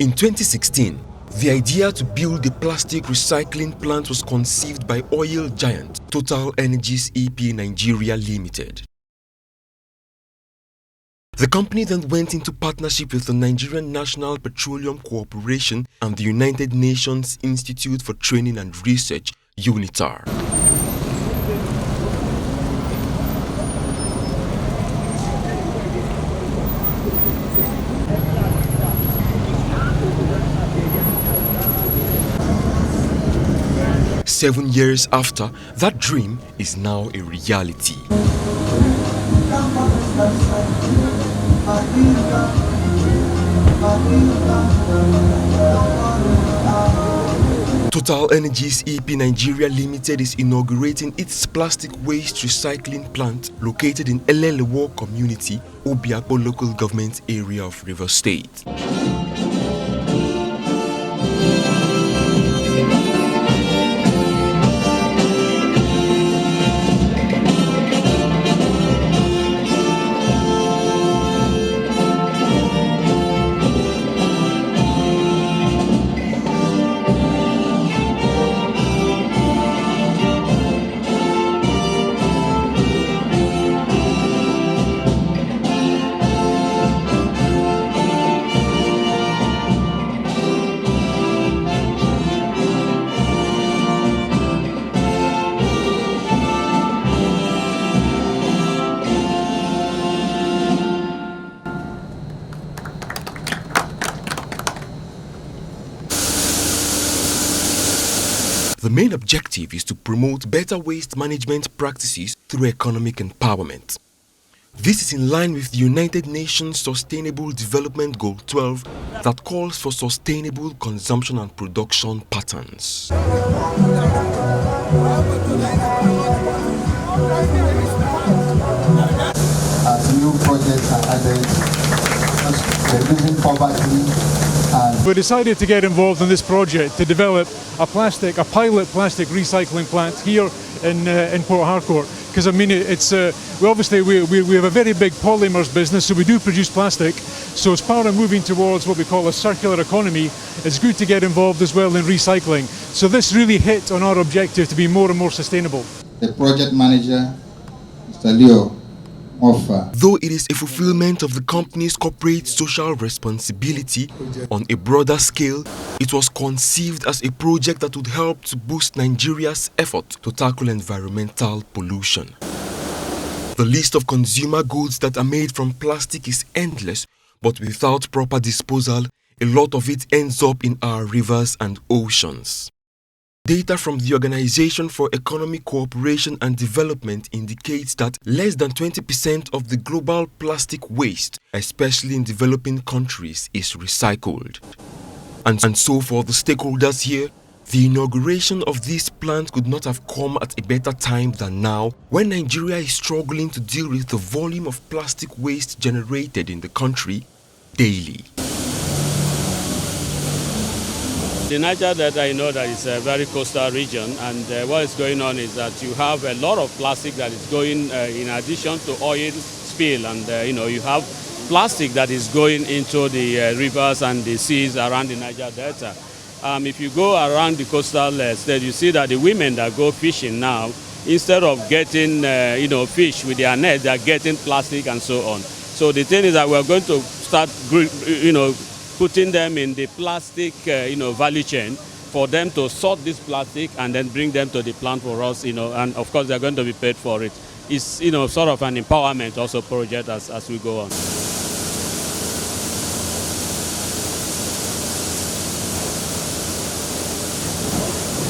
In 2016, the idea to build a plastic recycling plant was conceived by oil giant Total Energies EP Nigeria Limited. The company then went into partnership with the Nigerian National Petroleum Corporation and the United Nations Institute for Training and Research, UNITAR. Seven years after, that dream is now a reality. Total Energies EP Nigeria Limited is inaugurating its plastic waste recycling plant located in Elelenwo community, Obiakpo local government area of Rivers State. The main objective is to promote better waste management practices through economic empowerment. This is in line with the United Nations Sustainable Development Goal 12 that calls for sustainable consumption and production patterns. As new projects are added, reducing poverty. We decided to get involved in this project to develop a pilot plastic recycling plant here in Port Harcourt. Because I mean, we have a very big polymers business, so we do produce plastic. So as part of moving towards what we call a circular economy, it's good to get involved as well in recycling. So this really hit on our objective to be more and more sustainable. The project manager, Mr. Leo, though it is a fulfillment of the company's corporate social responsibility on a broader scale, it was conceived as a project that would help to boost Nigeria's effort to tackle environmental pollution. The list of consumer goods that are made from plastic is endless, but without proper disposal, a lot of it ends up in our rivers and oceans. Data from the Organization for Economic Cooperation and Development indicates that less than 20% of the global plastic waste, especially in developing countries, is recycled. And so for the stakeholders here, the inauguration of this plant could not have come at a better time than now, when Nigeria is struggling to deal with the volume of plastic waste generated in the country daily. The Niger Delta, you know that it's a very coastal region, and what is going on is that you have a lot of plastic that is going in addition to oil spill, and you have plastic that is going into the rivers and the seas around the Niger Delta. If you go around the coastal state, you see that the women that go fishing now, instead of getting fish with their net, they are getting plastic and so on. So the thing is that we are going to start putting them in the plastic value chain for them to sort this plastic and then bring them to the plant for us, and of course they're going to be paid for it. It's sort of an empowerment also project as we go on.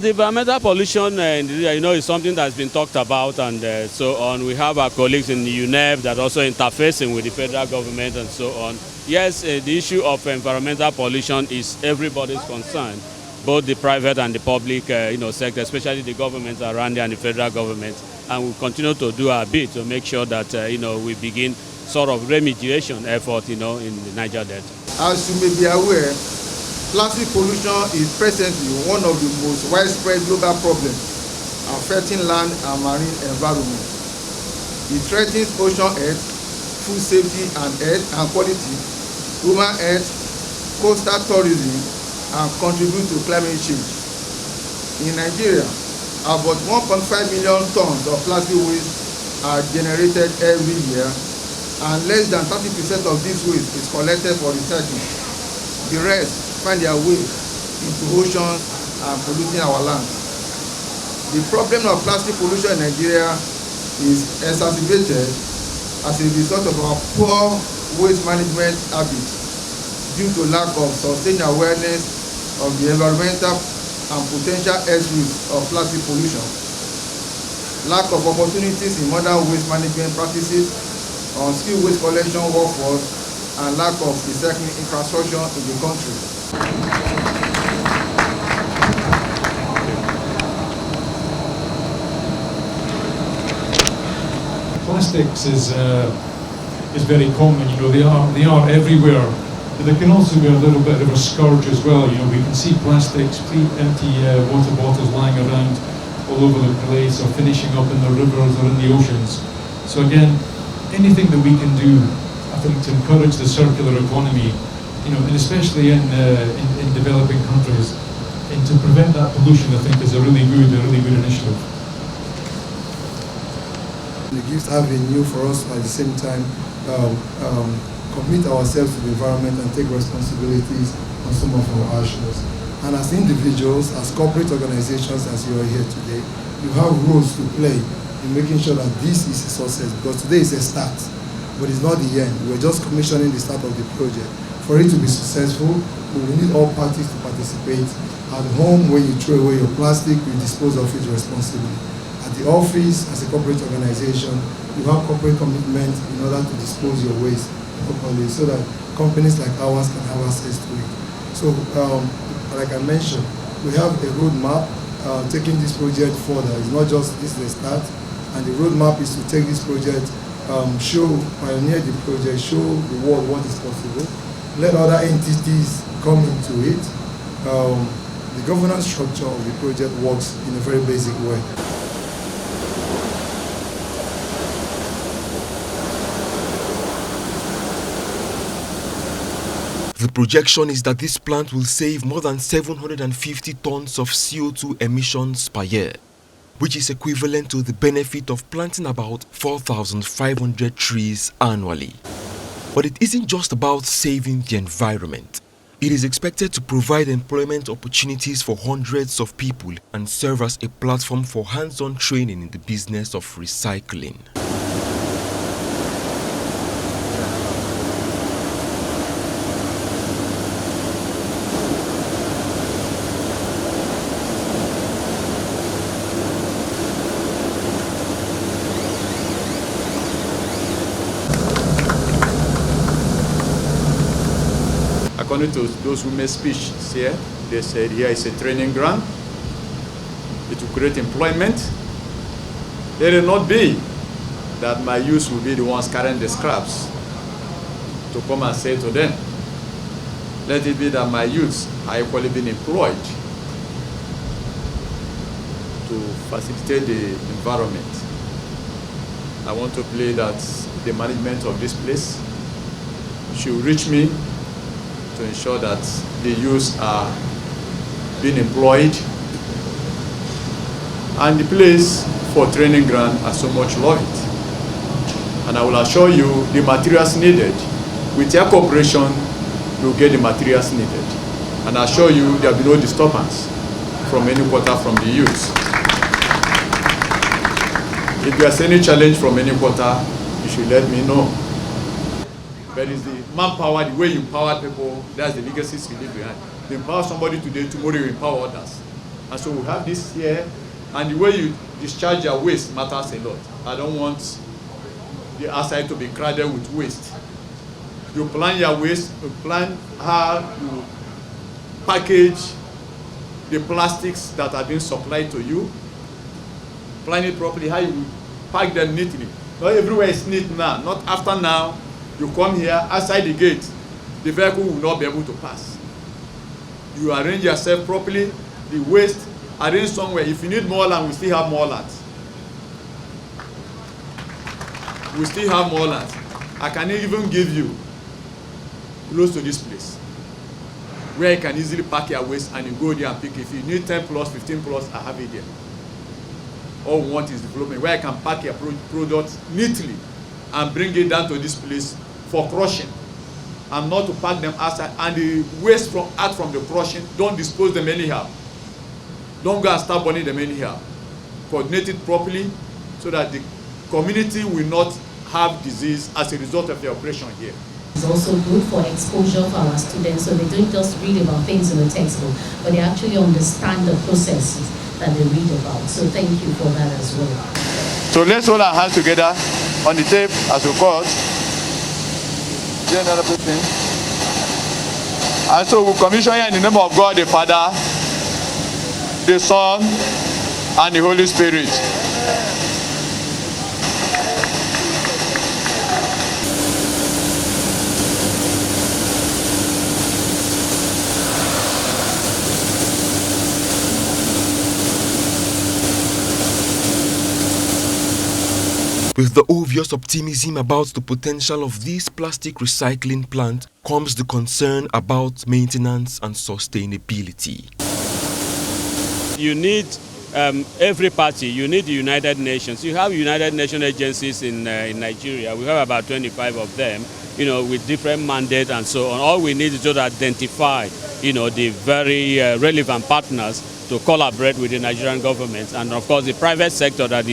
The environmental pollution, is something that's been talked about and so on. We have our colleagues in the UNEP that are also interfacing with the federal government and so on. Yes, the issue of environmental pollution is everybody's concern, both the private and the public sector, especially the governments around there and the federal government. And we'll continue to do our bit to make sure that we begin sort of remediation effort in the Niger Delta. As you may be aware, plastic pollution is presently one of the most widespread global problems affecting land and marine environment. It threatens ocean health, food safety and health and quality, human health, coastal tourism and contribute to climate change. In Nigeria, about 1.5 million tons of plastic waste are generated every year, and less than 30% of this waste is collected for recycling. The rest find their way into oceans and polluting our land. The problem of plastic pollution in Nigeria is exacerbated as a result of our poor waste management habits due to lack of sustained awareness of the environmental and potential health risks of plastic pollution, lack of opportunities in modern waste management practices, unskilled waste collection workforce, and lack of recycling infrastructure in the country. Plastics is very common. You know, they are everywhere, but they can also be a little bit of a scourge as well. You know, we can see plastics, empty water bottles lying around all over the place, or finishing up in the rivers or in the oceans. So again, anything that we can do, I think, to encourage the circular economy, you know, and especially in developing countries, and to prevent that pollution, I think, is a really good initiative. The gifts have been new for us, at the same time commit ourselves to the environment and take responsibilities on some of our actions. And as individuals, as corporate organizations, as you are here today, you have roles to play in making sure that this is a success, because today is a start, but it's not the end. We're just commissioning the start of the project. For it to be successful, we will need all parties to participate. At home, when you throw away your plastic, you dispose of it responsibly. At the office, as a corporate organization, you have corporate commitment in order to dispose your waste properly, so that companies like ours can have access to it. So, like I mentioned, we have a roadmap taking this project further. It's not just this is the start, and the roadmap is to take this project, pioneer the project, show the world what is possible, let other entities come into it. The governance structure of the project works in a very basic way. The projection is that this plant will save more than 750 tons of CO2 emissions per year, which is equivalent to the benefit of planting about 4,500 trees annually. But it isn't just about saving the environment. It is expected to provide employment opportunities for hundreds of people and serve as a platform for hands-on training in the business of recycling. According to those who made speech here, they said here is a training ground. It will create employment. Let it not be that my youth will be the ones carrying the scraps to come and say to them. Let it be that my youths are equally being employed to facilitate the environment. I want to play that the management of this place should reach me to ensure that the youths are being employed, and the place for training ground are so much loved. And I will assure you the materials needed. With your cooperation, you'll get the materials needed. And I assure you there will be no disturbance from any quarter from the youths. If there's any challenge from any quarter, you should let me know. But it's the manpower, the way you empower people, that's the legacies you leave behind. You empower somebody today, tomorrow you empower others. And so we have this here, and the way you discharge your waste matters a lot. I don't want the outside to be crowded with waste. You plan your waste, you plan how you package the plastics that are being supplied to you. Plan it properly, how you pack them neatly. Not everywhere is neat now, not after now. You come here, outside the gate, the vehicle will not be able to pass. You arrange yourself properly, the waste, arrange somewhere. If you need more land, we still have more land. We still have more land. I can even give you close to this place. where you can easily pack your waste and you go there and pick. If you need 10 plus, 15 plus, I have it there. All we want is development where you can pack your products neatly and bring it down to this place for crushing, and not to pack them outside. And the waste out from the crushing, don't dispose them anyhow. Don't go and start burning them anyhow. Coordinate it properly so that the community will not have disease as a result of the operation here. It's also good for exposure for our students, so they don't just read about things in the textbook, but they actually understand the processes that they read about. So thank you for that as well. So let's hold our hands together on the tape as we cut. And so we commission here in the name of God the Father, the Son, and the Holy Spirit. With the obvious optimism about the potential of this plastic recycling plant comes the concern about maintenance and sustainability. You need every party. You need the United Nations. You have United Nations agencies in Nigeria. We have about 25 of them, with different mandates and so on. All we need is to identify, the very relevant partners to collaborate with the Nigerian government. And of course, the private sector that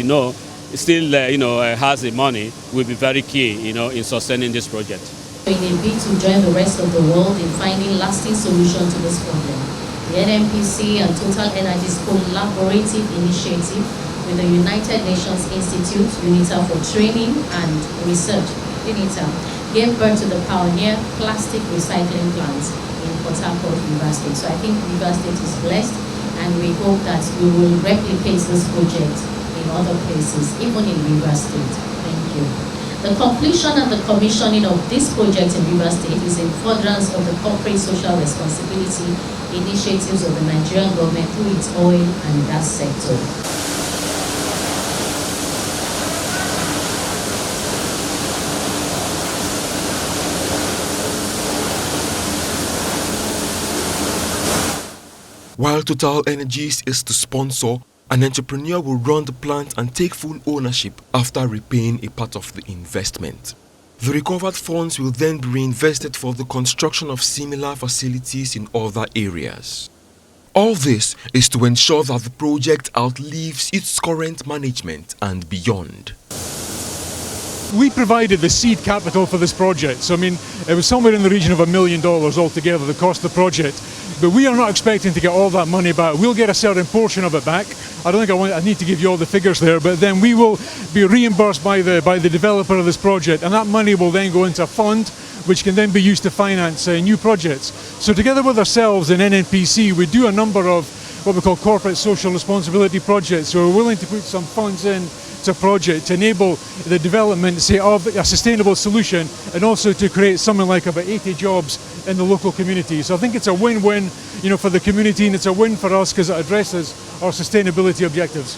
still has the money will be very key, in sustaining this project. In a bid to join the rest of the world in finding lasting solutions to this problem, the NNPC and Total Energies collaborative initiative with the United Nations Institute, UNITA, for training and research, UNITA, gave birth to the pioneer plastic recycling plant in Port Harcourt, River State. So I think River State is blessed, and we hope that we will replicate this project in other places, even in River State. Thank you. The completion and the commissioning of this project in River State is in furtherance of the corporate social responsibility initiatives of the Nigerian government through its oil and gas sector. While Total Energies is the sponsor, an entrepreneur will run the plant and take full ownership after repaying a part of the investment. The recovered funds will then be reinvested for the construction of similar facilities in other areas. All this is to ensure that the project outlives its current management and beyond. We provided the seed capital for this project, so it was somewhere in the region of $1 million altogether, the cost of the project. But we are not expecting to get all that money back. We'll get a certain portion of it back. I don't think I need to give you all the figures there, but then we will be reimbursed by the developer of this project, and that money will then go into a fund which can then be used to finance new projects. So together with ourselves and NNPC, we do a number of what we call corporate social responsibility projects. So we're willing to put some funds in to a project to enable the development, say, of a sustainable solution, and also to create something like about 80 jobs in the local community. So I think it's a win-win, for the community, and it's a win for us because it addresses our sustainability objectives.